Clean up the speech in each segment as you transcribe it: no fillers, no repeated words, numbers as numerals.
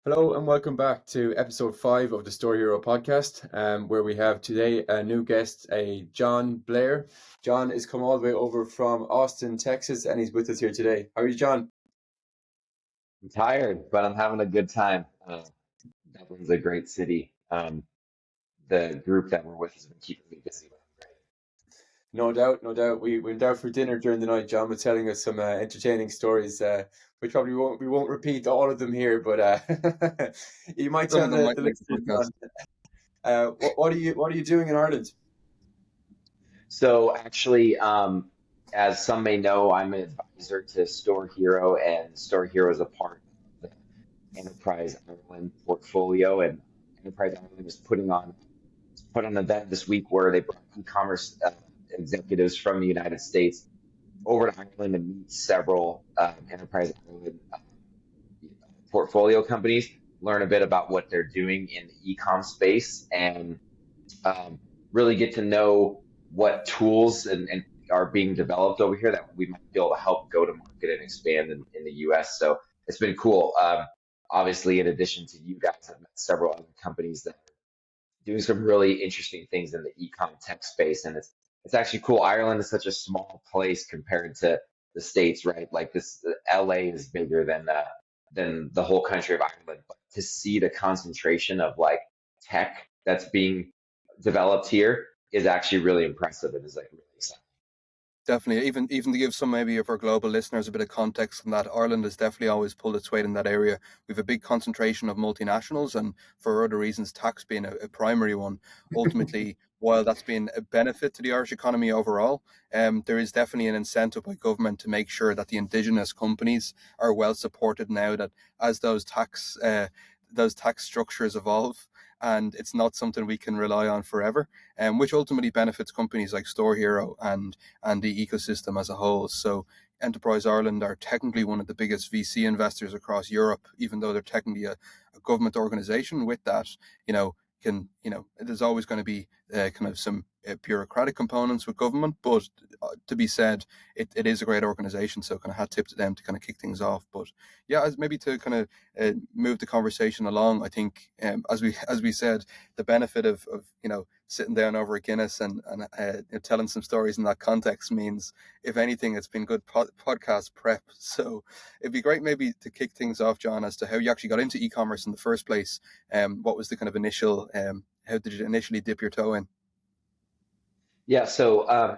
Hello and welcome back to episode 5 of the StoreHero podcast, where we have today a new guest, a Jon Blair. Jon is come all the way over from Austin, Texas, and he's with us here today. How are you, Jon? I'm tired, but I'm having a good time. Dublin's a great city. The group that we're with has been keeping me busy, but I'm No doubt, no doubt. We went out for dinner during the night. Jon was telling us some entertaining stories, which probably we won't repeat all of them here, but you might Some tell of them the might make the listeners, podcast. Jon, what are you doing in Ireland? So actually, as some may know, I'm an advisor to StoreHero, and StoreHero is a part of the Enterprise Ireland portfolio. And Enterprise Ireland is put on an event this week where they brought e-commerce executives from the United States over to Ireland to meet several Enterprise Ireland portfolio companies, learn a bit about what they're doing in the e-com space, and um, really get to know what tools and are being developed over here that we might be able to help go to market and expand in the US. So it's been cool. Obviously, in addition to you guys, I've met several other companies that are doing some really interesting things in the e-com tech space, and it's actually cool. Ireland is such a small place compared to the States, right? Like this, LA is bigger than the whole country of Ireland. But to see the concentration of like tech that's being developed here is actually really impressive and is like really exciting. Definitely, even to give some maybe of our global listeners a bit of context on that, Ireland has definitely always pulled its weight in that area. We have a big concentration of multinationals, and for other reasons, tax being a primary one. Ultimately, while that's been a benefit to the Irish economy overall, there is definitely an incentive by government to make sure that the indigenous companies are well supported now that as those tax structures evolve, and it's not something we can rely on forever, which ultimately benefits companies like StoreHero and the ecosystem as a whole. So Enterprise Ireland are technically one of the biggest VC investors across Europe, even though they're technically a government organization. With that, there's always going to be kind of some bureaucratic components with government, but to be said, it is a great organization. So kind of hat tip to them to kind of kick things off. But yeah, maybe to kind of move the conversation along, I think as we said, the benefit of sitting down over a Guinness and telling some stories in that context means, if anything, it's been good podcast prep. So it'd be great maybe to kick things off, Jon, as to how you actually got into e-commerce in the first place. What was the kind of initial, how did you initially dip your toe in? Yeah, so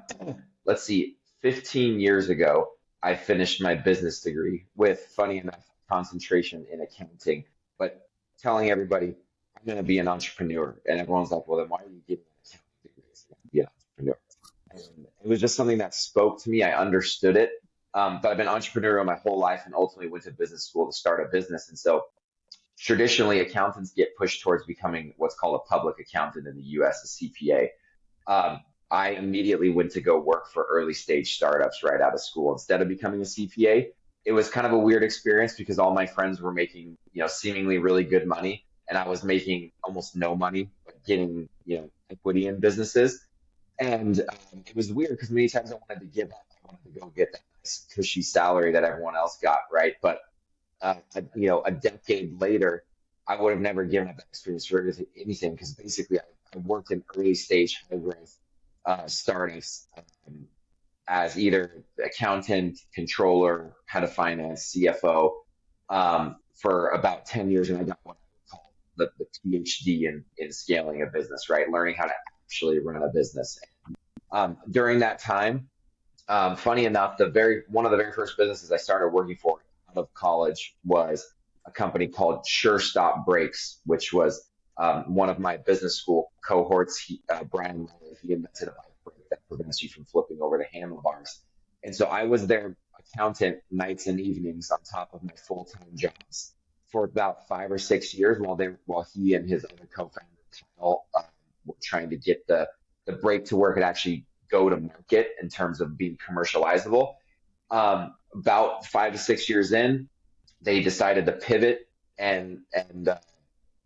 let's see, 15 years ago, I finished my business degree with, funny enough, concentration in accounting, but telling everybody I'm going to be an entrepreneur. And everyone's like, well, then why are you getting an accounting degree? I said, "I'm be an entrepreneur." And it was just something that spoke to me. I understood it. But I've been entrepreneurial my whole life and ultimately went to business school to start a business. And so traditionally, accountants get pushed towards becoming what's called a public accountant in the US, a CPA. Um, I immediately went to go work for early stage startups right out of school instead of becoming a CPA. It was kind of a weird experience because all my friends were making, seemingly really good money, and I was making almost no money, but getting, equity in businesses. And it was weird because many times I wanted to give up. I wanted to go get that nice cushy salary that everyone else got, right? But a decade later, I would have never given up that experience for anything because basically I worked in early stage high growth startups as either accountant, controller, head of finance, CFO for about 10 years. And I got what I would call the PhD in scaling a business, right? Learning how to actually run a business. During that time, funny enough, one of the very first businesses I started working for out of college was a company called Sure Stop Brakes, which was one of my business school cohorts. Brian Riley, he invented a bike brake that prevents you from flipping over the handlebars. And so I was their accountant nights and evenings on top of my full-time jobs for about 5 or 6 years while he and his other co-founder Kyle were trying to get the brake to where it could actually go to market in terms of being commercializable. About 5 to 6 years in, they decided to pivot and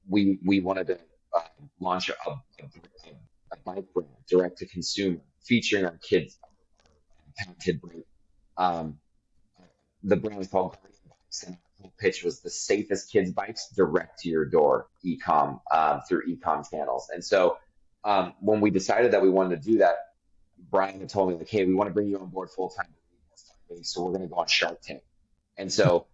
we wanted to uh, launch a bike brand direct to consumer featuring our kids patented brand. Um, the brand is called Guardian Bikes, and our whole pitch was the safest kids bikes direct to your door, e-com, through e-com channels. And so when we decided that we wanted to do that, Brian had told me, like, hey, we want to bring you on board full time, so we're going to go on Shark Tank. And so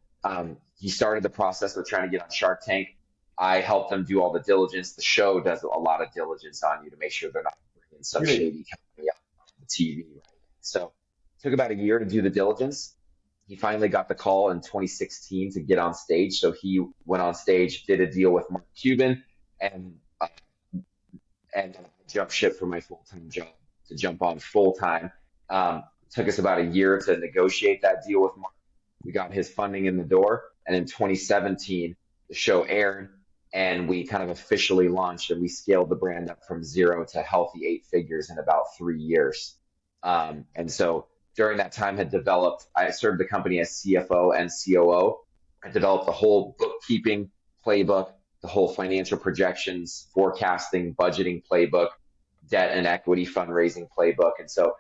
he started the process of trying to get on Shark Tank. I helped them do all the diligence. The show does a lot of diligence on you to make sure they're not bringing some shady company on the TV. Right? So it took about a year to do the diligence. He finally got the call in 2016 to get on stage. So he went on stage, did a deal with Mark Cuban, and jumped ship for my full-time job to jump on full-time. Took us about a year to negotiate that deal with Mark. We got his funding in the door. And in 2017, the show aired and we kind of officially launched, and we scaled the brand up from 0 to healthy 8 figures in about 3 years. And so during that time I served the company as CFO and COO. I developed the whole bookkeeping playbook, the whole financial projections, forecasting, budgeting playbook, debt and equity fundraising playbook. And so,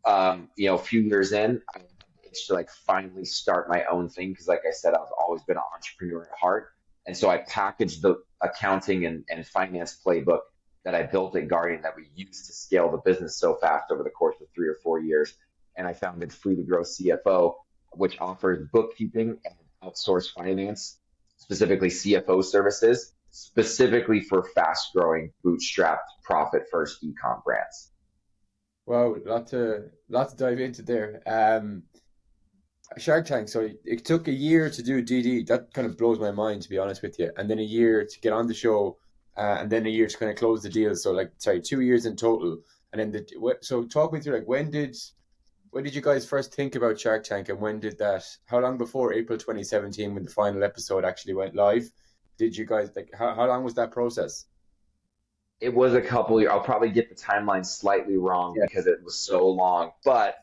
a few years in, I itched to finally start my own thing. Cause like I said, I've always been an entrepreneur at heart. And so I packaged the accounting and finance playbook that I built at Guardian that we used to scale the business so fast over the course of 3 or 4 years. And I founded Free to Grow CFO, which offers bookkeeping and outsourced finance, specifically CFO services, specifically for fast growing, bootstrapped, profit first e-com brands. Wow, lot to dive into there. Shark Tank. So it took a year to do DD. That kind of blows my mind, to be honest with you. And then a year to get on the show, and then a year to kind of close the deal. So 2 years in total. And then so talk me through when did you guys first think about Shark Tank, and when did that? How long before April 2017, when the final episode actually went live, did you guys how long was that process? It was a couple years. I'll probably get the timeline slightly wrong because it was so long. But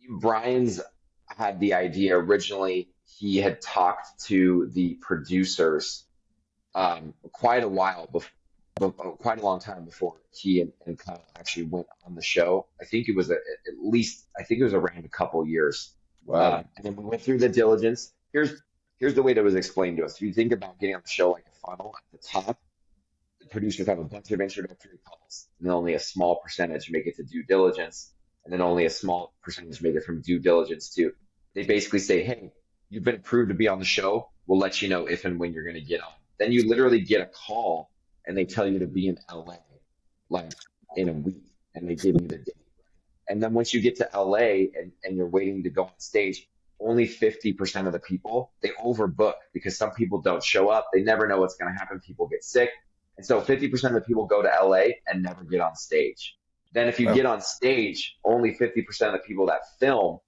Brian's had the idea originally. He had talked to the producers quite a while before, quite a long time before he and Kyle actually went on the show. I think it was around a couple years. Wow. And then we went through the diligence. Here's the way that was explained to us. If you think about getting on the show like a funnel, at the top, the producers have a bunch of introductory calls, and then only a small percentage make it to due diligence, and then only a small percentage make it from due diligence to. They basically say, hey, you've been approved to be on the show. We'll let you know if and when you're going to get on. Then you literally get a call and they tell you to be in LA in a week, and they give you the date. And then once you get to LA and you're waiting to go on stage, only 50% of the people, they overbook because some people don't show up. They never know what's going to happen. People get sick. And so 50% of the people go to LA and never get on stage. Then if you get on stage, only 50% of the people that film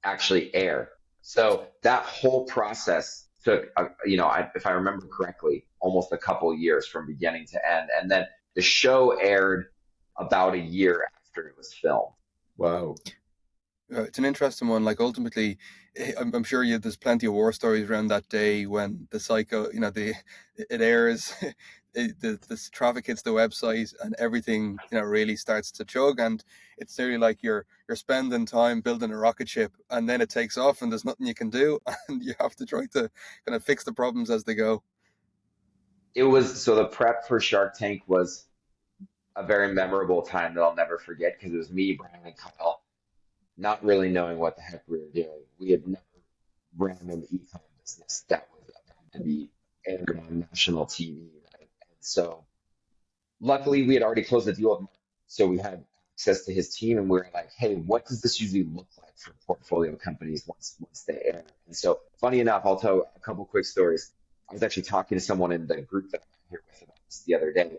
actually air. So that whole process took, if I remember correctly, almost a couple years from beginning to end. And then the show aired about a year after it was filmed. Wow. It's an interesting one. Ultimately, I'm sure there's plenty of war stories around that day when the psycho, it airs, the traffic hits the website, and everything, really starts to chug, and it's nearly like you're spending time building a rocket ship, and then it takes off, and there's nothing you can do, and you have to try to kind of fix the problems as they go. So the prep for Shark Tank was a very memorable time that I'll never forget, because it was me, Brian, and Kyle, not really knowing what the heck we were doing. We had never ran an e-com business that was about to be aired on national TV. Right? And so luckily we had already closed the deal with Mark, so we had access to his team, and we were like, hey, what does this usually look like for portfolio companies once they air? And so funny enough, I'll tell a couple quick stories. I was actually talking to someone in the group that I'm here with about this the other day.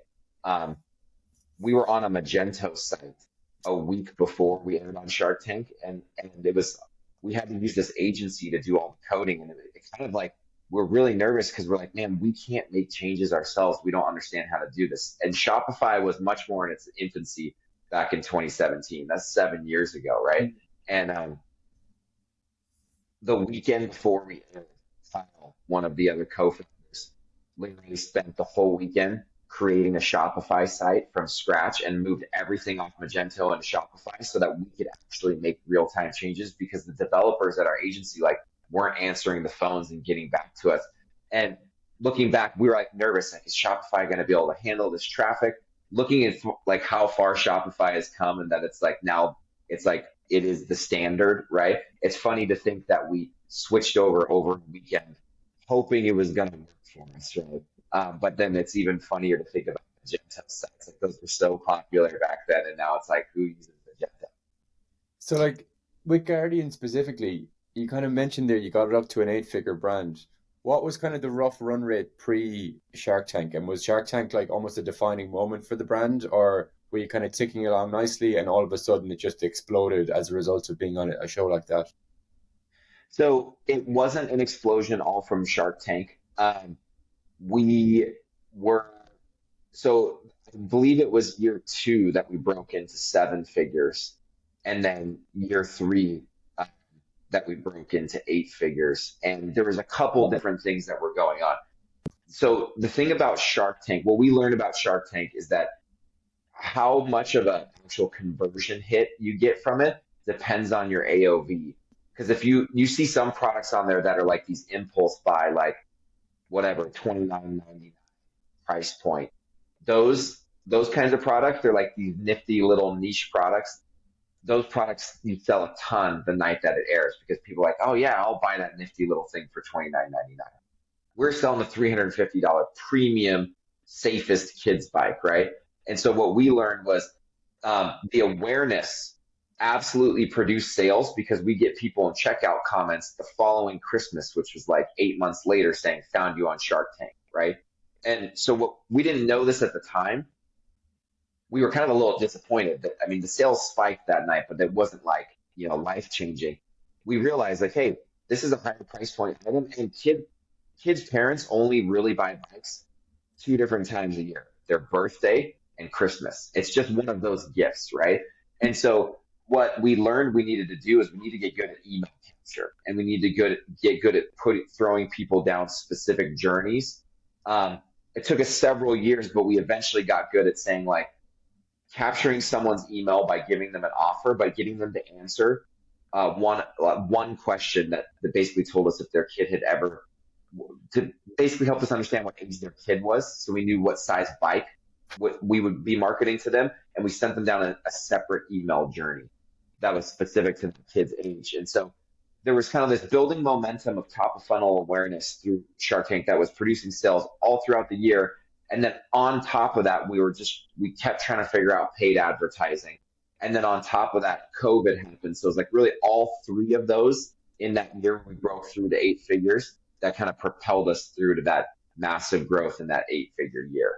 We were on a Magento site a week before we aired on Shark Tank, and we had to use this agency to do all the coding, and it kind of we're really nervous because we're like, man, we can't make changes ourselves. We don't understand how to do this. And Shopify was much more in its infancy back in 2017. That's 7 years ago, right? And the weekend before we aired, Kyle, one of the other co-founders, literally spent the whole weekend creating a Shopify site from scratch and moved everything off Magento into Shopify so that we could actually make real-time changes, because the developers at our agency weren't answering the phones and getting back to us. And looking back, we were like nervous, like, is Shopify going to be able to handle this traffic? Looking at like how far Shopify has come, and that it's like now it's like it is the standard, right? It's funny to think that we switched over a weekend, hoping it was going to work for us, right? But then it's even funnier to think about Magento sites. Like those were so popular back then, and now it's like, who uses Magento? So like with Guardian specifically, you kind of mentioned there you got it up to an 8-figure brand. What was kind of the rough run rate pre Shark Tank? And was Shark Tank like almost a defining moment for the brand, or were you kind of ticking along nicely and all of a sudden it just exploded as a result of being on a show like that? So it wasn't an explosion all from Shark Tank. We were, so I believe it was year two that we broke into 7 figures, and then year three uh, that we broke into 8 figures. And there was a couple different things that were going on. So the thing about Shark Tank, what we learned about Shark Tank is that how much of an actual conversion hit you get from it depends on your AOV. Because if you see some products on there that are like these impulse buy, like whatever, 29.99 price point. Those kinds of products, they're like these nifty little niche products. Those products you sell a ton the night that it airs because people are like, oh yeah, I'll buy that nifty little thing for 29.99. We're selling a $350 premium, safest kids bike, right? And so what we learned was the awareness absolutely produced sales because we get people in checkout comments the following Christmas, which was like 8 months later, saying, found you on Shark Tank, right? And so what we didn't know this at the time. We were kind of a little disappointed that, I mean, the sales spiked that night, but it wasn't like, life changing. We realized like, hey, this is a higher price point item, and kids' parents only really buy bikes 2 different times a year, their birthday and Christmas. It's just one of those gifts, right? And so what we learned we needed to do is we need to get good at email capture, and we need to get good at throwing people down specific journeys. It took us several years, but we eventually got good at saying like capturing someone's email by giving them an offer, by getting them to answer one question that basically told us if their kid had ever, to basically help us understand what age their kid was, so we knew what size bike we would be marketing to them, and we sent them down a separate email journey that was specific to the kid's age. And so there was kind of this building momentum of top of funnel awareness through Shark Tank that was producing sales all throughout the year. And then on top of that, we kept trying to figure out paid advertising. And then on top of that, COVID happened. So it was like really all three of those in that year when we broke through to 8 figures that kind of propelled us through to that massive growth in that 8-figure year.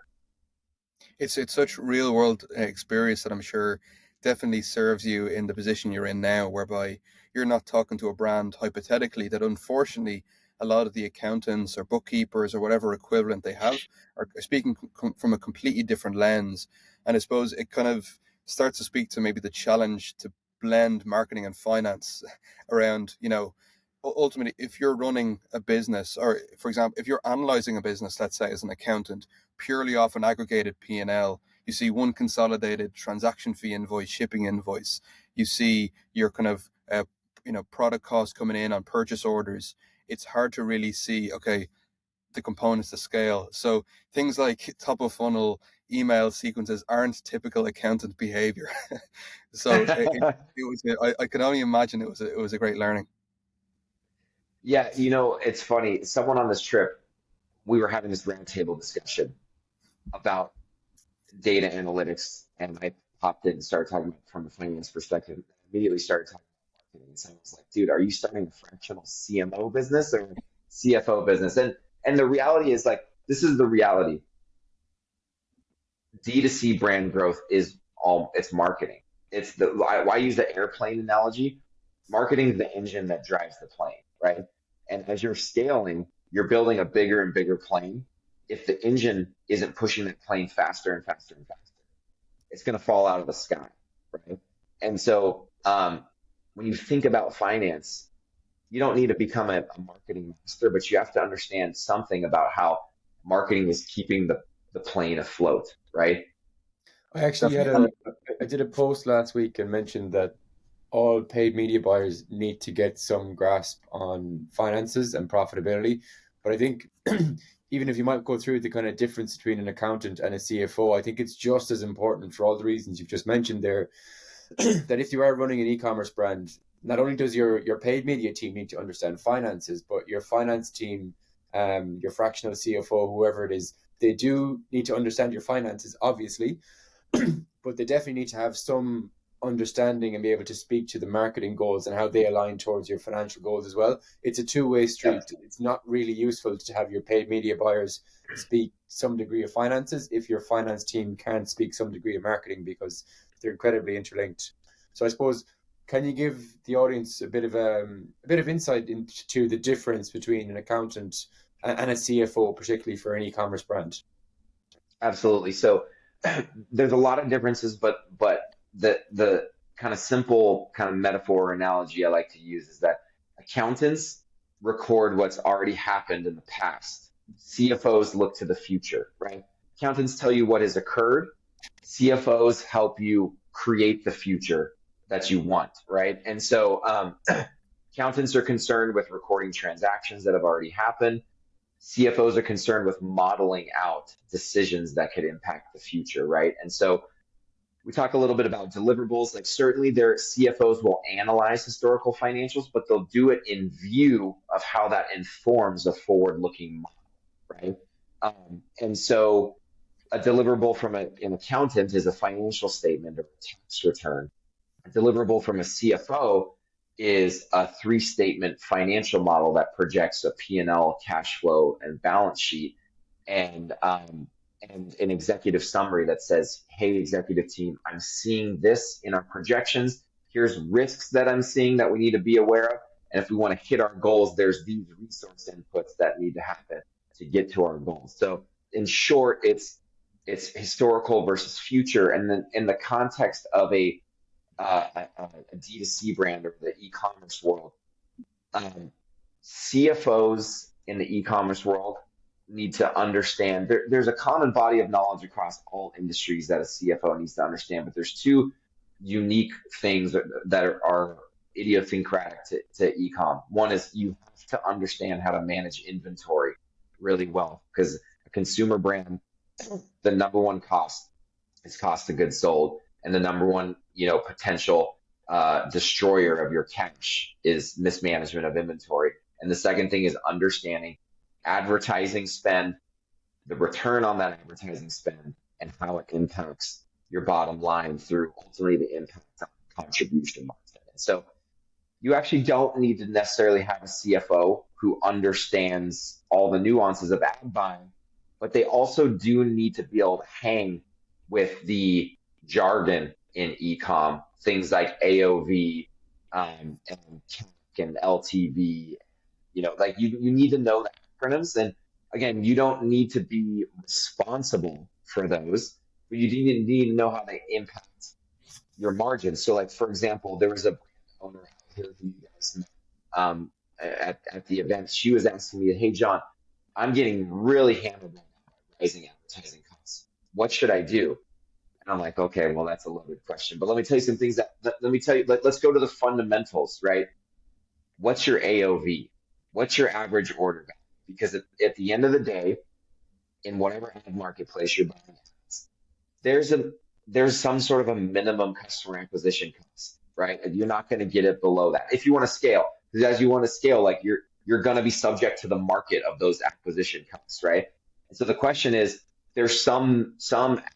It's such real world experience that I'm sure definitely serves you in the position you're in now, whereby you're not talking to a brand hypothetically that unfortunately a lot of the accountants or bookkeepers or whatever equivalent they have are speaking from a completely different lens. And I suppose it kind of starts to speak to maybe the challenge to blend marketing and finance around, ultimately, if you're running a business, or for example, if you're analyzing a business, let's say as an accountant, purely off an aggregated P&L, you see one consolidated transaction fee invoice, shipping invoice. You see your kind of product costs coming in on purchase orders. It's hard to really see, okay, the components to scale. So things like top of funnel email sequences aren't typical accountant behavior. So I can only imagine it was a great learning. Yeah, it's funny. Someone on this trip, we were having this roundtable discussion about data analytics, and I popped in and started talking about it from a finance perspective. Immediately started talking about marketing. And so I was like, dude, are you starting a fractional CMO business or CFO business? And the reality is like, this is the reality. D2C brand growth is it's marketing. I use the airplane analogy. Marketing is the engine that drives the plane, right? And as you're scaling, you're building a bigger and bigger plane. If the engine isn't pushing that plane faster and faster and faster, it's going to fall out of the sky, right? And so when you think about finance, you don't need to become a marketing master, but you have to understand something about how marketing is keeping the plane afloat, right? I did a post last week and mentioned that all paid media buyers need to get some grasp on finances and profitability. But I think even if you might go through the kind of difference between an accountant and a CFO, I think it's just as important for all the reasons you've just mentioned there that if you are running an e-commerce brand, not only does your paid media team need to understand finances, but your finance team, your fractional CFO, whoever it is, they do need to understand your finances, obviously, but they definitely need to have some understanding and be able to speak to the marketing goals and how they align towards your financial goals as well. It's a two-way street. It's not really useful to have your paid media buyers speak some degree of finances if your finance team can't speak some degree of marketing, because they're incredibly interlinked. So I suppose, can you give the audience a bit of insight into the difference between an accountant and a CFO, particularly for an e-commerce brand? Absolutely. So there's a lot of differences, but the kind of simple kind of metaphor or analogy I like to use is that accountants record what's already happened in the past. CFOs look to the future, right? Accountants tell you what has occurred. CFOs help you create the future that you want, right? And so accountants are concerned with recording transactions that have already happened. CFOs are concerned with modeling out decisions that could impact the future, right? And so we talk a little bit about deliverables. Like certainly their CFOs will analyze historical financials, but they'll do it in view of how that informs a forward-looking model, right? And so a deliverable from an accountant is a financial statement or a tax return. A deliverable from a CFO is a three-statement financial model that projects a P&L, cash flow, and balance sheet, and an executive summary that says, hey, executive team, I'm seeing this in our projections. Here's risks that I'm seeing that we need to be aware of. And if we want to hit our goals, there's these resource inputs that need to happen to get to our goals. So in short, it's historical versus future. And then in the context of a D2C brand or the e-commerce world, CFOs in the e-commerce world need to understand there's a common body of knowledge across all industries that a CFO needs to understand, but there's two unique things that are idiosyncratic to e-com. One is you have to understand how to manage inventory really well, because a consumer brand, the number one cost is cost of goods sold, and the number one potential destroyer of your cash is mismanagement of inventory. And the second thing is understanding advertising spend, the return on that advertising spend, and how it impacts your bottom line through ultimately the impact on contribution margin. And so you actually don't need to necessarily have a CFO who understands all the nuances of ad buying, but they also do need to be able to hang with the jargon in e-com, things like AOV and CAC and LTV. Like you need to know the acronyms. And again, you don't need to be responsible for those, but you need to know how they impact your margins. So like, for example, there was a brand owner out here who you guys met at the event. She was asking me, hey, John, I'm getting really hammered right now by rising advertising costs. What should I do? And I'm like, okay, well, that's a loaded question. But let me tell you some things let's go to the fundamentals, right? What's your AOV? What's your average order value? Because at the end of the day, in whatever ad marketplace you're buying ads, there's some sort of a minimum customer acquisition cost, right? And you're not going to get it below that if you want to scale. Because as you want to scale, like you're going to be subject to the market of those acquisition costs, right? And so the question is, there's some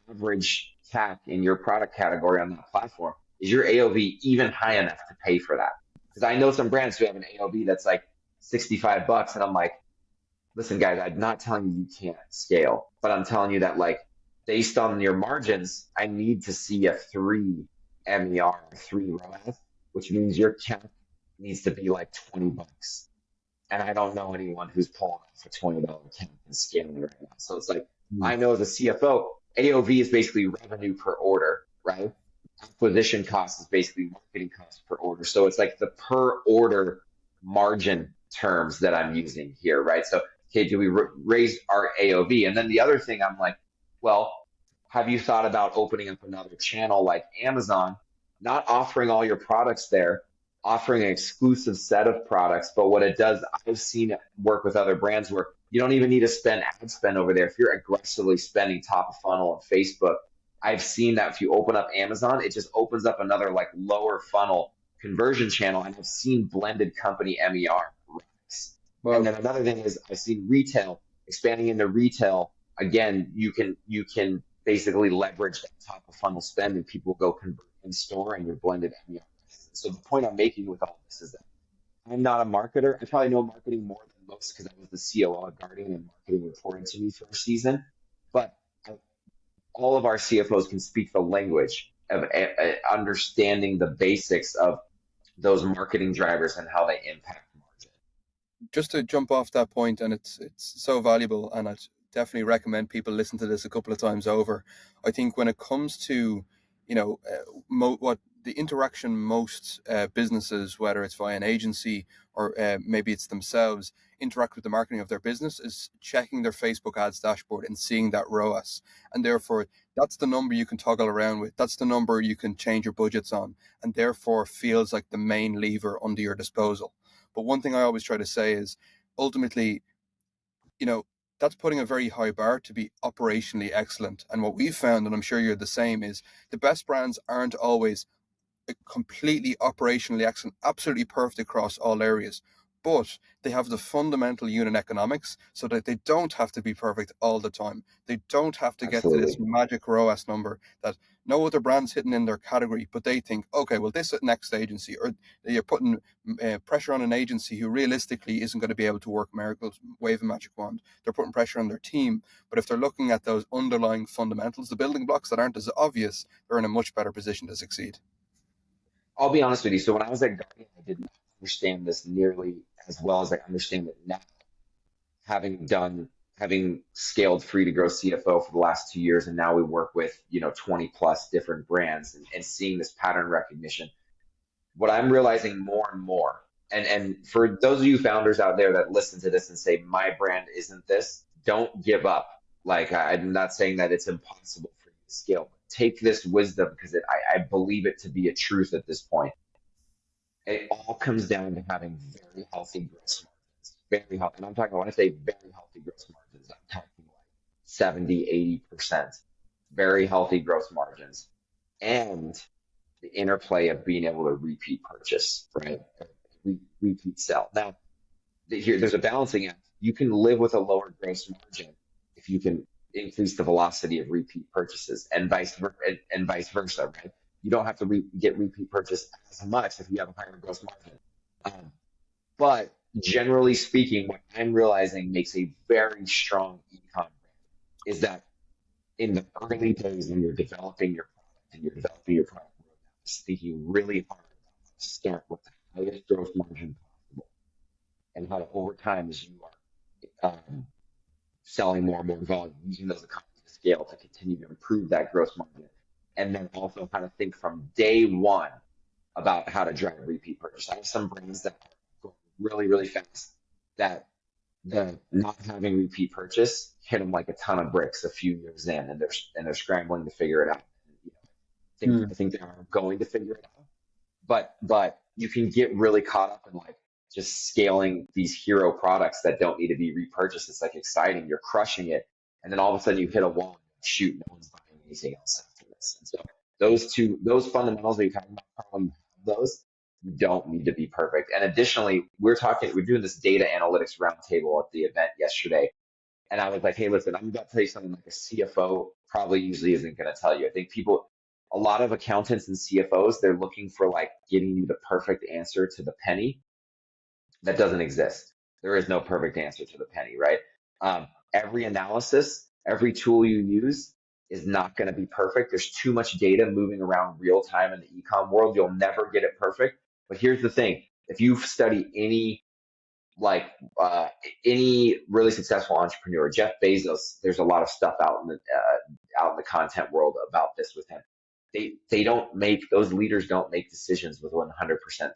average CAC in your product category on that platform. Is your AOV even high enough to pay for that? Because I know some brands who have an AOV that's like $65, and I'm like, listen, guys, I'm not telling you can't scale, but I'm telling you that like based on your margins, I need to see a 3 MER, 3 ROAS, which means your CAC needs to be like $20. And I don't know anyone who's pulling off a $20 CAC and scaling right now. So it's like, I know as a CFO, AOV is basically revenue per order, right? Acquisition cost is basically marketing cost per order. So it's like the per order margin terms that I'm using here, right? So, okay, do we raise our AOV? And then the other thing, I'm like, well, have you thought about opening up another channel like Amazon not offering all your products there, offering an exclusive set of products. But what it does, I've seen it work with other brands where you don't even need to spend ad spend over there. If you're aggressively spending top of funnel on Facebook, I've seen that if you open up Amazon, it just opens up another like lower funnel conversion channel. And I've seen blended company MER rise. And Well, then another thing is I've seen retail expanding into retail. Again, you can basically leverage that top of funnel spend and people go convert in store and your blended MER. So the point I'm making with all this is that I'm not a marketer. I probably know marketing more than most because I was the COO at Guardian and marketing reported to me for a season. But all of our CFOs can speak the language of understanding the basics of those marketing drivers and how they impact margin. Just to jump off that point, and it's so valuable, and I'd definitely recommend people listen to this a couple of times over. I think when it comes to, what the interaction most businesses, whether it's via an agency or maybe it's themselves, interact with the marketing of their business is checking their Facebook ads dashboard and seeing that ROAS. And therefore, that's the number you can toggle around with. That's the number you can change your budgets on, and therefore feels like the main lever under your disposal. But one thing I always try to say is ultimately, that's putting a very high bar to be operationally excellent. And what we've found, and I'm sure you're the same, is the best brands aren't always completely operationally excellent, absolutely perfect across all areas. But they have the fundamental unit economics so that they don't have to be perfect all the time. They don't have to get to this Absolutely. magic ROAS number that no other brand's hitting in their category, but they think, okay, well, this next agency, or you're putting pressure on an agency who realistically isn't going to be able to work miracles, wave a magic wand. They're putting pressure on their team. But if they're looking at those underlying fundamentals, the building blocks that aren't as obvious, they're in a much better position to succeed. I'll be honest with you. So when I was at Guardian, I did not understand this nearly as well as I understand it now, having scaled free to grow CFO for the last 2 years, and now we work with 20 plus different brands and seeing this pattern recognition. What I'm realizing more and more, and for those of you founders out there that listen to this and say my brand isn't this, don't give up. Like I'm not saying that it's impossible for you to scale, but take this wisdom because I believe it to be a truth at this point. It all comes down to having very healthy gross margins. Very healthy. And I'm talking, when I say very healthy gross margins, I'm talking like 70, 80%. Very healthy gross margins. And the interplay of being able to repeat purchase, right? Repeat sell. Now, there's a balancing act. You can live with a lower gross margin if you can increase the velocity of repeat purchases and vice versa, right? You don't have to get repeat purchase as much if you have a higher gross margin. Um, but generally speaking, what I'm realizing makes a very strong e-com brand is that in the early days when you're developing your product and you're developing your product roadmap, is thinking really hard about how to start with the highest gross margin possible and how to over time as you are selling more and more volume, using those economies of scale to continue to improve that gross margin. And then also how to think from day one about how to drive repeat purchase. I have some brands that go really, really fast that the not having repeat purchase hit them like a ton of bricks a few years in, and they're scrambling to figure it out. I think they are going to figure it out, but you can get really caught up in like just scaling these hero products that don't need to be repurchased. It's like exciting, you're crushing it, and then all of a sudden you hit a wall and shoot, no one's buying anything else after this. And so those fundamentals that you're talking about, Carl, you have those. You don't need to be perfect. And additionally, we're doing this data analytics roundtable at the event yesterday. And I was like, hey, listen, I'm about to tell you something like a CFO probably usually isn't going to tell you. I think a lot of accountants and CFOs, they're looking for like giving you the perfect answer to the penny. That doesn't exist. There is no perfect answer to the penny, right? Every analysis, every tool you use is not going to be perfect. There's too much data moving around real time in the e-com world. You'll never get it perfect. But here's the thing. If you study any really successful entrepreneur, Jeff Bezos, there's a lot of stuff out in the content world about this with him. Those leaders don't make decisions with 100%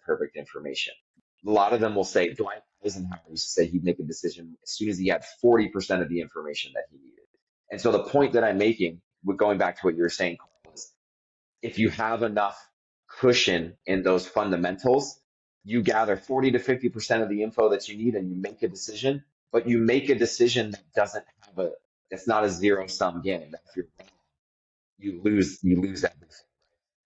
perfect information. A lot of them will say, Dwight Eisenhower used to say he'd make a decision as soon as he had 40% of the information that he needed. And so the point that I'm making, going back to what you were saying, Carl, is if you have enough cushion in those fundamentals, you gather 40 to 50% of the info that you need and you make a decision, but you make a decision that doesn't have it's not a zero sum game. If you're wrong, you lose everything.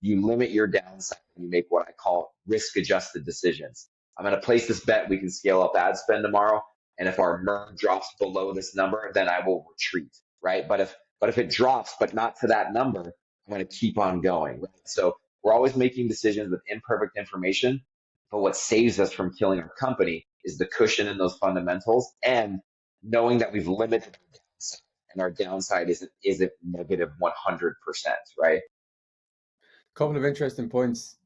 You limit your downside and you make what I call risk adjusted decisions. I'm going to place this bet we can scale up ad spend tomorrow. And if our MER drops below this number, then I will retreat, right? But if it drops, but not to that number, I'm going to keep on going, right? So we're always making decisions with imperfect information. But what saves us from killing our company is the cushion in those fundamentals and knowing that we've limited our downside and our downside isn't negative 100%, right? Couple of interesting points.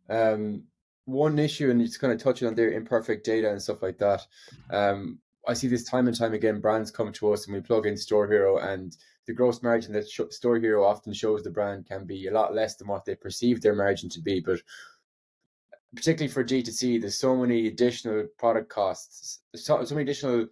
One issue, and it's kind of touching on their imperfect data and stuff like that. I see this time and time again. Brands come to us and we plug in StoreHero, and the gross margin that StoreHero often shows the brand can be a lot less than what they perceive their margin to be. But particularly for D2C, there's so many additional product costs, so many additional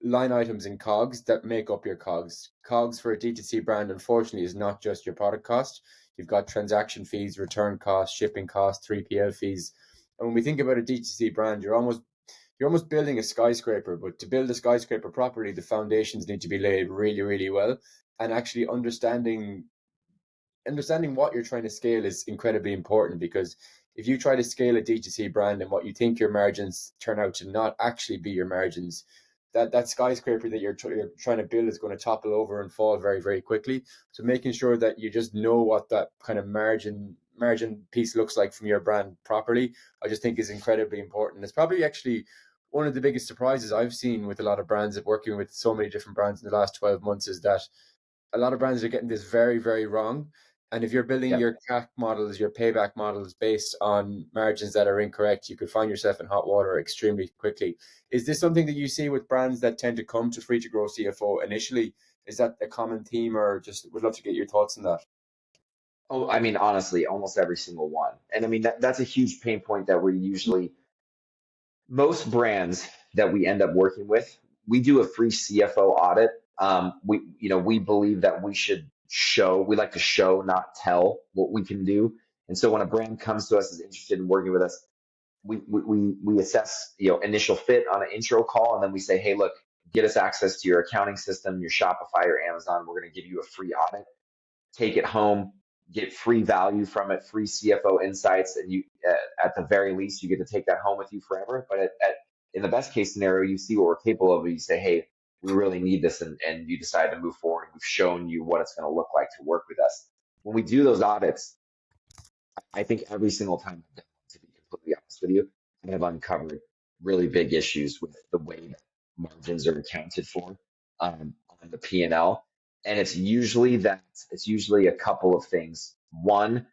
line items in COGS that make up your COGS. COGS for a D2C brand, unfortunately, is not just your product cost. You've got transaction fees, return costs, shipping costs, 3PL fees. And when we think about a D2C brand, you're almost building a skyscraper, but to build a skyscraper properly, the foundations need to be laid really, really well. And actually understanding what you're trying to scale is incredibly important, because if you try to scale a D2C brand and what you think your margins turn out to not actually be your margins, that skyscraper that you're trying to build is going to topple over and fall very, very quickly. So making sure that you just know what that kind of margin piece looks like from your brand properly, I just think is incredibly important. It's probably actually one of the biggest surprises I've seen with a lot of brands, of working with so many different brands in the last 12 months, is that a lot of brands are getting this very, very wrong. And if you're building Yeah. your CAC models, your payback models based on margins that are incorrect, you could find yourself in hot water extremely quickly. Is this something that you see with brands that tend to come to Free to Grow CFO initially? Is that a common theme, or just would love to get your thoughts on that? Oh, I mean, honestly, almost every single one. And I mean, that's a huge pain point that we usually, most brands that we end up working with, we do a free CFO audit. We believe that we like to show, not tell what we can do. And so when a brand comes to us, is interested in working with us, we assess, initial fit on an intro call. And then we say, hey, look, get us access to your accounting system, your Shopify or Amazon. We're going to give you a free audit. Take it home, get free value from it, free CFO insights, and you, at the very least, you get to take that home with you forever. But in the best case scenario, you see what we're capable of, and you say, hey, we really need this, and you decide to move forward. And we've shown you what it's going to look like to work with us. When we do those audits, I think every single time I've done it, to be completely honest with you, I have uncovered really big issues with the way that margins are accounted for on the P&L. And it's usually a couple of things. One,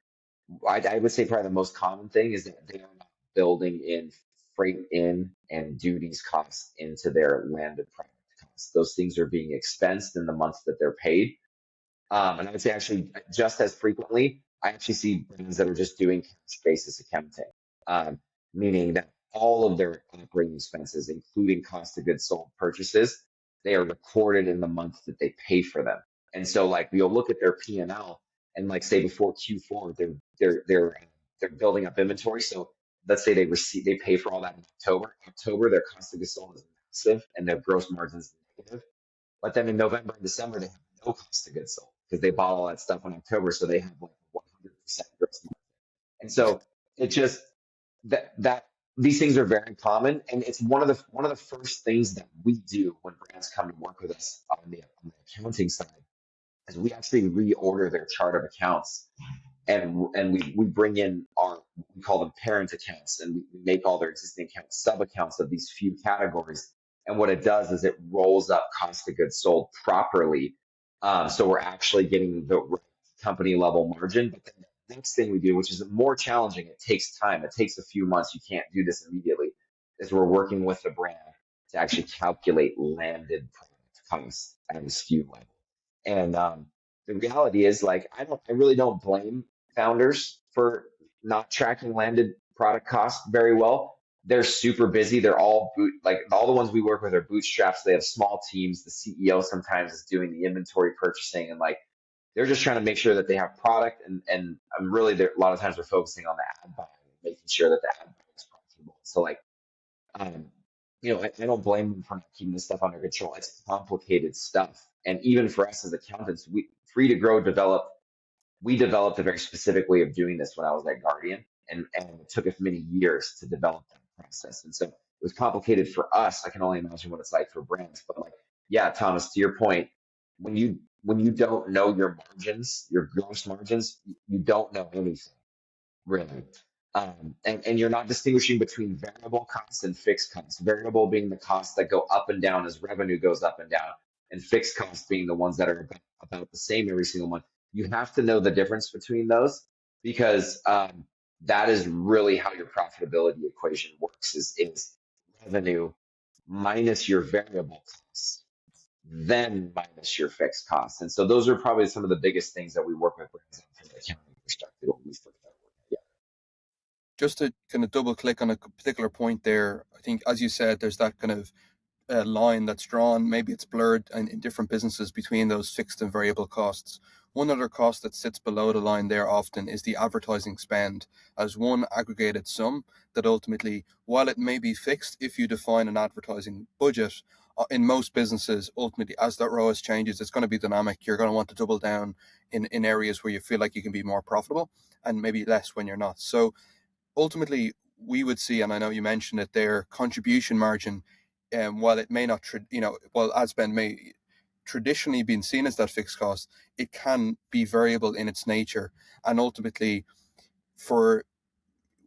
I would say probably the most common thing is that they are not building in freight in and duties costs into their landed product costs. Those things are being expensed in the months that they're paid. And I would say actually just as frequently, I actually see brands that are just doing cash basis accounting, meaning that all of their operating expenses, including cost of goods sold purchases, they are recorded in the month that they pay for them. And so like you'll look at their P&L and like say before Q4, they're building up inventory. So let's say they pay for all that in October. October, their cost of goods sold is massive and their gross margins negative. But then in November and December, they have no cost of goods sold because they bought all that stuff in October. So they have like 100% gross margin. And so it just that these things are very common, and it's one of the first things that we do when brands come to work with us on the accounting side is we actually reorder their chart of accounts, and we bring in we call them parent accounts, and we make all their existing accounts sub accounts of these few categories. And what it does is it rolls up cost of goods sold properly, so we're actually getting the right company level margin. But then the next thing we do, which is more challenging, it takes time, it takes a few months, you can't do this immediately, is we're working with the brand to actually calculate landed product costs at a SKU level. And the reality is, like, I really don't blame founders for not tracking landed product costs very well. They're super busy. They're all all the ones we work with are bootstraps. They have small teams. The CEO sometimes is doing the inventory purchasing, and like They're just trying to make sure that they have product, and I'm really there. A lot of times they're focusing on the ad buying, making sure that the ad buying is profitable. So like, um, I don't blame them for not keeping this stuff under control. It's complicated stuff, and even for us as accountants, Free to Grow we developed a very specific way of doing this when I was at Guardian, and it took us many years to develop that process. And so it was complicated for us. I can only imagine what it's like for brands. But like, yeah, Thomas, to your point, when you don't know your margins, your gross margins, you don't know anything really. And you're not distinguishing between variable costs and fixed costs. Variable being the costs that go up and down as revenue goes up and down, and fixed costs being the ones that are about the same every single month. You have to know the difference between those, because that is really how your profitability equation works, is revenue minus your variable costs, then minus your fixed costs. And so those are probably some of the biggest things that we work with brands on from an accounting perspective when we start that work. Yeah. Just to kind of double click on a particular point there, I think, as you said, there's that kind of line that's drawn. Maybe it's blurred in different businesses between those fixed and variable costs. One other cost that sits below the line there often is the advertising spend as one aggregated sum that ultimately, while it may be fixed if you define an advertising budget, in most businesses, ultimately, as that ROAS changes, it's going to be dynamic. You're going to want to double down in areas where you feel like you can be more profitable, and maybe less when you're not. So ultimately, we would see, and I know you mentioned it there, contribution margin, while it may not, while ad spend may traditionally been seen as that fixed cost, it can be variable in its nature. And ultimately,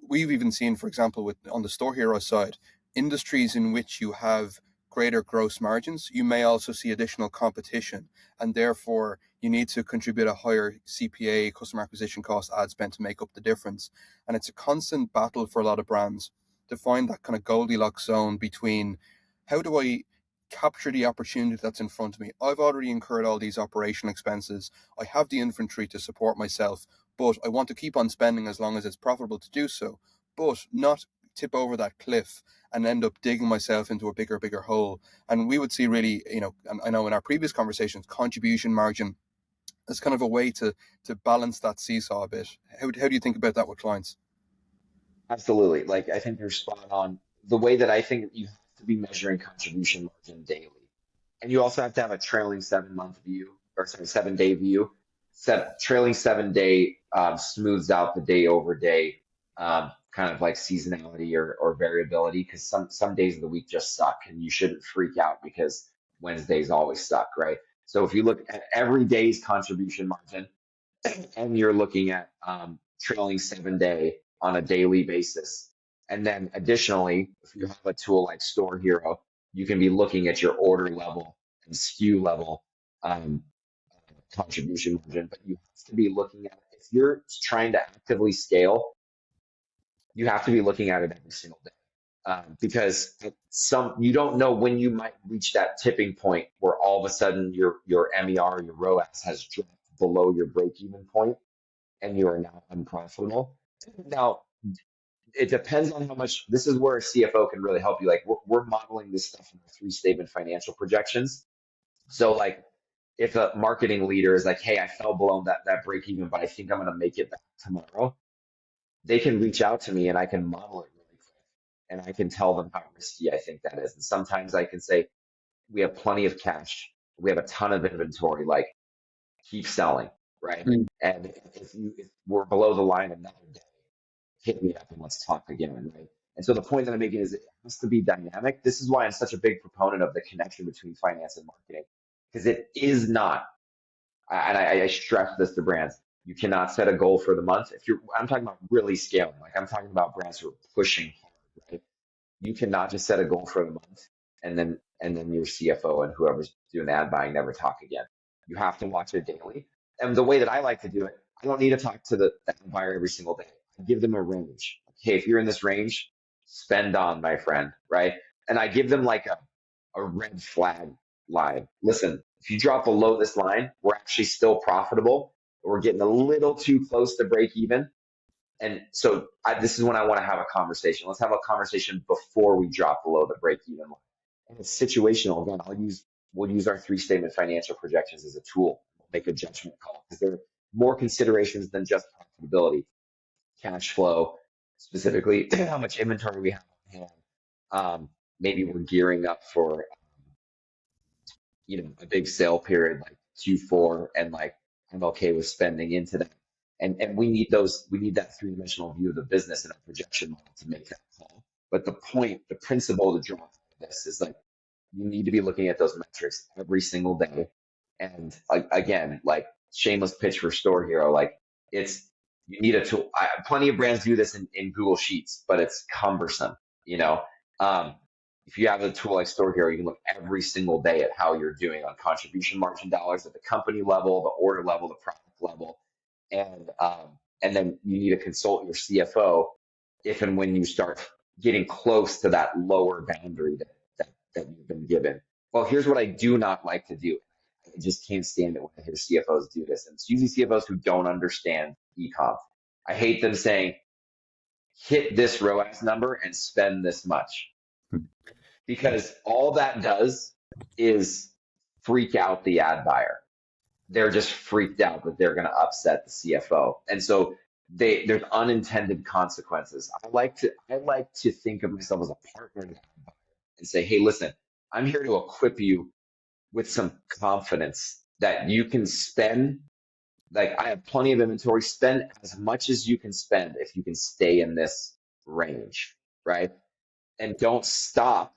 we've even seen, for example, on the StoreHero side, industries in which you have greater gross margins, you may also see additional competition, and therefore you need to contribute a higher CPA, customer acquisition cost, ad spend, to make up the difference. And it's a constant battle for a lot of brands to find that kind of Goldilocks zone between, how do I capture the opportunity that's in front of me? I've already incurred all these operational expenses. I have the inventory to support myself, but I want to keep on spending as long as it's profitable to do so, but not tip over that cliff and end up digging myself into a bigger hole. And we would see really, and I know in our previous conversations, contribution margin as kind of a way to balance that seesaw a bit. How do you think about that with clients? Absolutely. Like, I think you're spot on. The way that I think you have to be measuring contribution margin daily. And you also have to have a trailing 7 month view, or sorry, 7 day view. Trailing 7 day smooths out the day over day kind of like seasonality or variability, because some days of the week just suck, and you shouldn't freak out because Wednesdays always suck, right? So if you look at every day's contribution margin, and you're looking at trailing 7 day on a daily basis. And then additionally, if you have a tool like StoreHero, you can be looking at your order level and SKU level um, contribution margin. But you have to be looking at it. If you're trying to actively scale, you have to be looking at it every single day. Because you don't know when you might reach that tipping point where all of a sudden your MER, your ROAS has dropped below your break-even point, and you are now unprofitable. Now, it depends on how much. This is where a CFO can really help you. Like, we're modeling this stuff in our three-statement financial projections. So like, if a marketing leader is like, hey, I fell below that break even, but I think I'm going to make it back tomorrow, they can reach out to me and I can model it really quick. And I can tell them how risky I think that is. And sometimes I can say, we have plenty of cash. We have a ton of inventory. Like, keep selling, right? Mm. And if we're below the line another day, hit me up and let's talk again, right? And so the point that I'm making is, it has to be dynamic. This is why I'm such a big proponent of the connection between finance and marketing, because it is not, and I stress this to brands, you cannot set a goal for the month. I'm talking about really scaling. Like, I'm talking about brands who are pushing hard, right? You cannot just set a goal for the month and then your CFO and whoever's doing the ad buying never talk again. You have to watch it daily. And the way that I like to do it, I don't need to talk to the ad buyer every single day. I give them a range. Okay, if you're in this range, spend on, my friend, right? And I give them like a red flag line. Listen, if you drop below this line, we're actually still profitable. We're getting a little too close to break even. And so this is when I want to have a conversation. Let's have a conversation before we drop below the break-even line. And it's situational. Again, we'll use our three-statement financial projections as a tool. make a judgment call because there are more considerations than just profitability, cash flow, specifically how much inventory we have on hand. Maybe we're gearing up for a big sale period like Q4, and like I'm okay with spending into that. And we need that three-dimensional view of the business and our projection model to make that call. But the principle to draw out of this is like you need to be looking at those metrics every single day. And again, like shameless pitch for StoreHero, like it's you need a tool. Plenty of brands do this in Google Sheets, but it's cumbersome, you know. Um, if you have a tool like StoreHero, you can look every single day at how you're doing on contribution margin dollars at the company level, the order level, the product level, and then you need to consult your CFO if and when you start getting close to that lower boundary that you've been given. Well, here's what I do not like to do. I just can't stand it when I hear CFOs do this. And it's usually CFOs who don't understand e-com. I hate them saying, hit this ROAS number and spend this much. Because all that does is freak out the ad buyer. They're just freaked out that they're going to upset the CFO. And so there's unintended consequences. I like to think of myself as a partner to the ad buyer and say, hey, listen, I'm here to equip you with some confidence that you can spend. Like I have plenty of inventory. Spend as much as you can spend if you can stay in this range, right? And don't stop,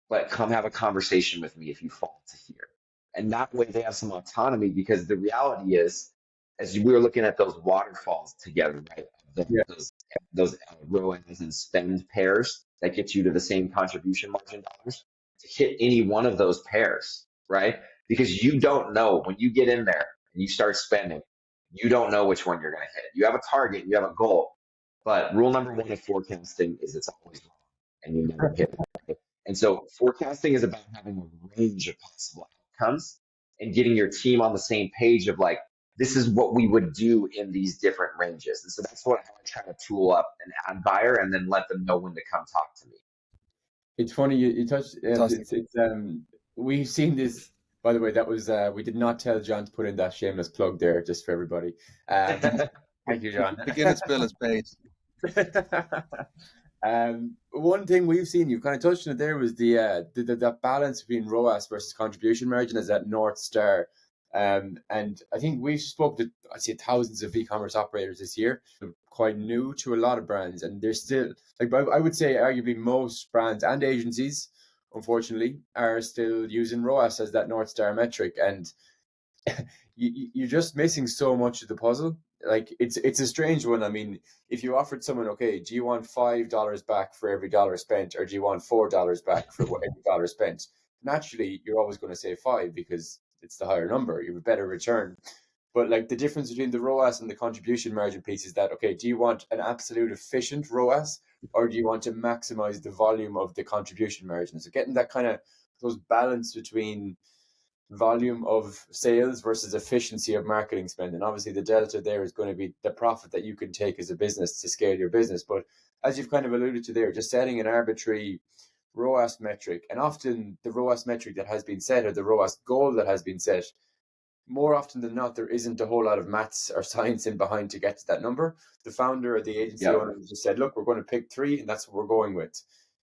but come have a conversation with me if you fall to here. And that way they have some autonomy, because the reality is, as we were looking at those waterfalls together, right? Those ROAS and spend pairs that get you to the same contribution margin dollars, to hit any one of those pairs, right? Because you don't know when you get in there and you start spending, you don't know which one you're going to hit. You have a target, you have a goal, but rule number one of forecasting is it's always wrong and you never hit it. Right? And so forecasting is about having a range of possible outcomes and getting your team on the same page of like, this is what we would do in these different ranges. And so that's how I try to tool up an ad buyer and then let them know when to come talk to me. It's funny you touched. We've seen this. By the way, that was we did not tell John to put in that shameless plug there, just for everybody. Thank you, John. The Guinness bill is paid. One thing we've seen, you kind of touched on it there, was the balance between ROAS versus contribution margin as that North Star. And I think we've spoke to, I see, thousands of e-commerce operators this year, quite new to a lot of brands, and they're still, like, I would say arguably most brands and agencies, unfortunately, are still using ROAS as that North Star metric, and you're just missing so much of the puzzle. Like it's a strange one. I mean, if you offered someone, okay, do you want $5 back for every dollar spent, or do you want $4 back for every dollar spent? Naturally, you're always going to say 5 because it's the higher number. You have a better return. But like the difference between the ROAS and the contribution margin piece is that, okay, do you want an absolute efficient ROAS, or do you want to maximize the volume of the contribution margin? So getting that kind of those balance between volume of sales versus efficiency of marketing spend. And obviously the delta there is going to be the profit that you can take as a business to scale your business. But as you've kind of alluded to there, just setting an arbitrary ROAS metric, and often the ROAS metric that has been set, or the ROAS goal that has been set, more often than not, there isn't a whole lot of maths or science in behind to get to that number. The founder or the agency owner just said, look, we're going to pick 3 and that's what we're going with.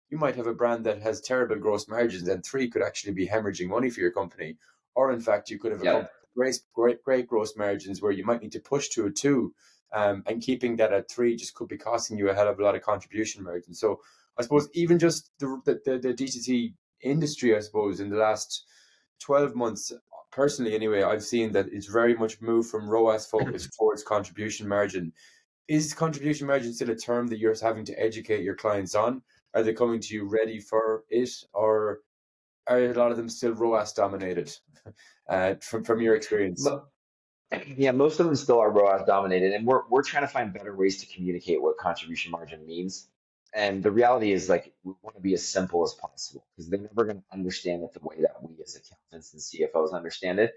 You might have a brand that has terrible gross margins, and 3 could actually be hemorrhaging money for your company. Or in fact, you could have a company with great gross margins where you might need to push to a 2, and keeping that at 3 just could be costing you a hell of a lot of contribution margin. So I suppose even just the D2C industry, I suppose, in the last 12 months, personally anyway, I've seen that it's very much moved from ROAS focus towards contribution margin. Is contribution margin still a term that you're having to educate your clients on? Are they coming to you ready for it, or are a lot of them still ROAS dominated? From your experience? Yeah, most of them still are ROAS dominated, and we're trying to find better ways to communicate what contribution margin means. And the reality is, like, we want to be as simple as possible, because they're never going to understand it the way that we as accountants and CFOs understand it.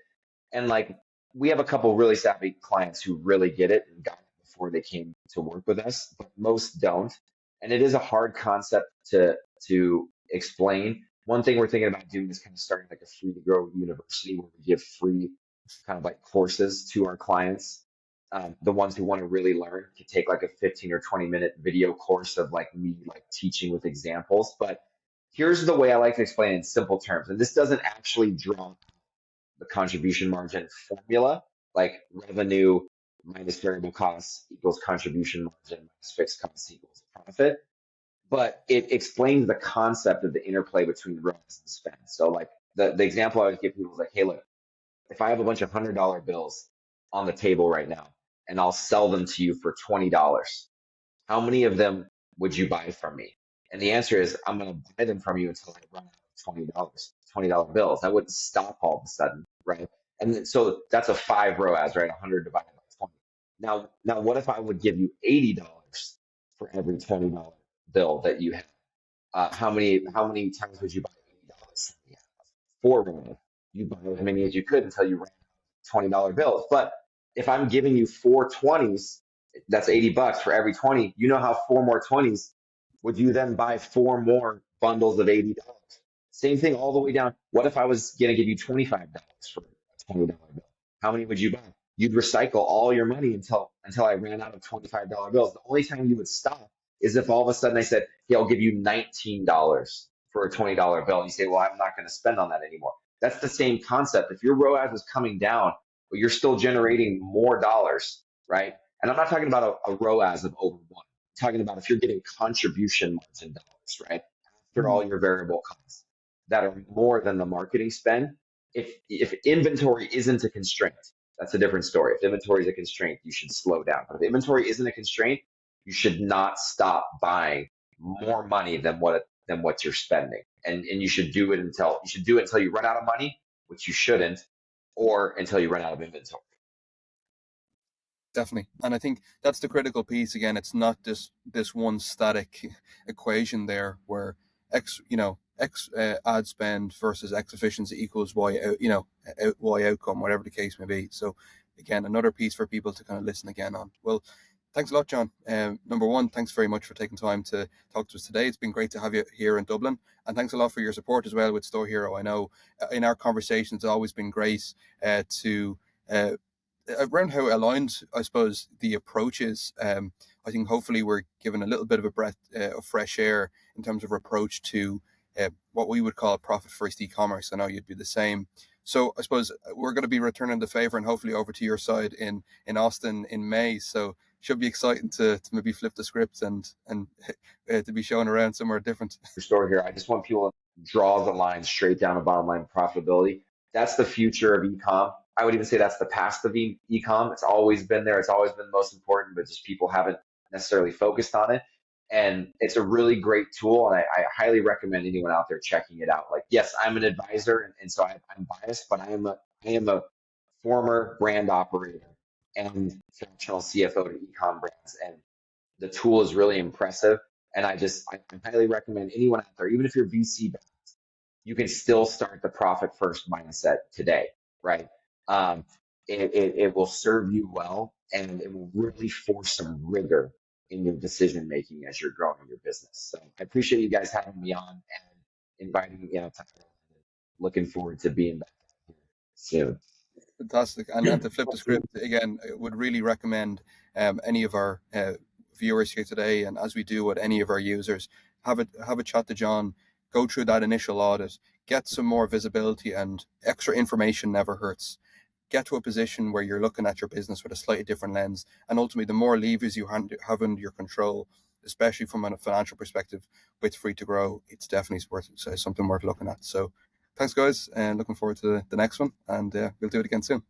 And like, we have a couple really savvy clients who really get it and got it before they came to work with us, but most don't. And it is a hard concept to explain. One thing we're thinking about doing is kind of starting like a free to grow university where we give free kind of like courses to our clients. The ones who want to really learn can take like a 15 or 20-minute video course of like me like teaching with examples. But here's the way I like to explain it in simple terms. And this doesn't actually draw the contribution margin formula, like revenue minus variable costs equals contribution margin minus fixed costs equals profit. But it explains the concept of the interplay between ROAS and spend. So like the example I always give people is like, hey, look, if I have a bunch of $100 bills on the table right now and I'll sell them to you for $20, how many of them would you buy from me? And the answer is I'm going to buy them from you until I run out of $20 bills. I wouldn't stop all of a sudden, right? And so that's a 5 ROAS, right? 100 divided by 20. Now what if I would give you $80 for every $20 bill that you have? How many times would you buy $80? Yeah, 4 ROAS. You buy as many as you could until you ran out of $20 bills. But if I'm giving you 4 20s, that's $80 for every 20. You know how 4 more 20s, would you then buy 4 more bundles of $80? Same thing all the way down. What if I was going to give you $25 for a $20 bill? How many would you buy? You'd recycle all your money until I ran out of $25 bills. The only time you would stop is if all of a sudden I said, hey, I'll give you $19 for a $20 bill. And you say, well, I'm not going to spend on that anymore. That's the same concept. If your ROAS is coming down, but you're still generating more dollars, right? And I'm not talking about a ROAS of over 1. I'm talking about if you're getting contribution margin dollars, right? After all your variable costs that are more than the marketing spend. If inventory isn't a constraint, that's a different story. If inventory is a constraint, you should slow down. But if inventory isn't a constraint, you should not stop buying more money than what you're spending. And you should do it until you run out of money, which you shouldn't, or until you run out of inventory. Definitely. And I think that's the critical piece. Again, it's not this one static equation there where X ad spend versus X efficiency equals Y, Y outcome, whatever the case may be. So again, another piece for people to kind of listen again on. Well, thanks a lot, Jon. Number one, thanks very much for taking time to talk to us today. It's been great to have you here in Dublin. And thanks a lot for your support as well with StoreHero. I know in our conversations, it's always been great to around how aligned, I suppose, the approach is. I think hopefully we're given a little bit of a breath of fresh air in terms of approach to what we would call profit-first e-commerce. I know you'd be the same. So I suppose we're going to be returning the favor and hopefully over to your side in Austin in May. So should be exciting to maybe flip the script and to be shown around somewhere different. StoreHero, I just want people to draw the line straight down to bottom line profitability. That's the future of e-com. I would even say that's the past of e-com. It's always been there. It's always been the most important, but just people haven't necessarily focused on it. And it's a really great tool. And I highly recommend anyone out there checking it out. Like, yes, I'm an advisor, and so I'm biased, but I am a former brand operator and fractional CFO to e-com brands. And the tool is really impressive. And I highly recommend anyone out there, even if you're VC backed, you can still start the profit first mindset today, right? It will serve you well, and it will really force some rigor in your decision making as you're growing your business. So I appreciate you guys having me on and inviting me out. Looking forward to being back here soon. Fantastic. And to flip the script again, I would really recommend any of our viewers here today, and as we do with any of our users, have a chat to Jon, go through that initial audit, get some more visibility, and extra information never hurts. Get to a position where you're looking at your business with a slightly different lens, and ultimately the more levers you have under your control, especially from a financial perspective with Free to Grow, it's definitely something worth looking at. So thanks guys, and looking forward to the next one, and we'll do it again soon.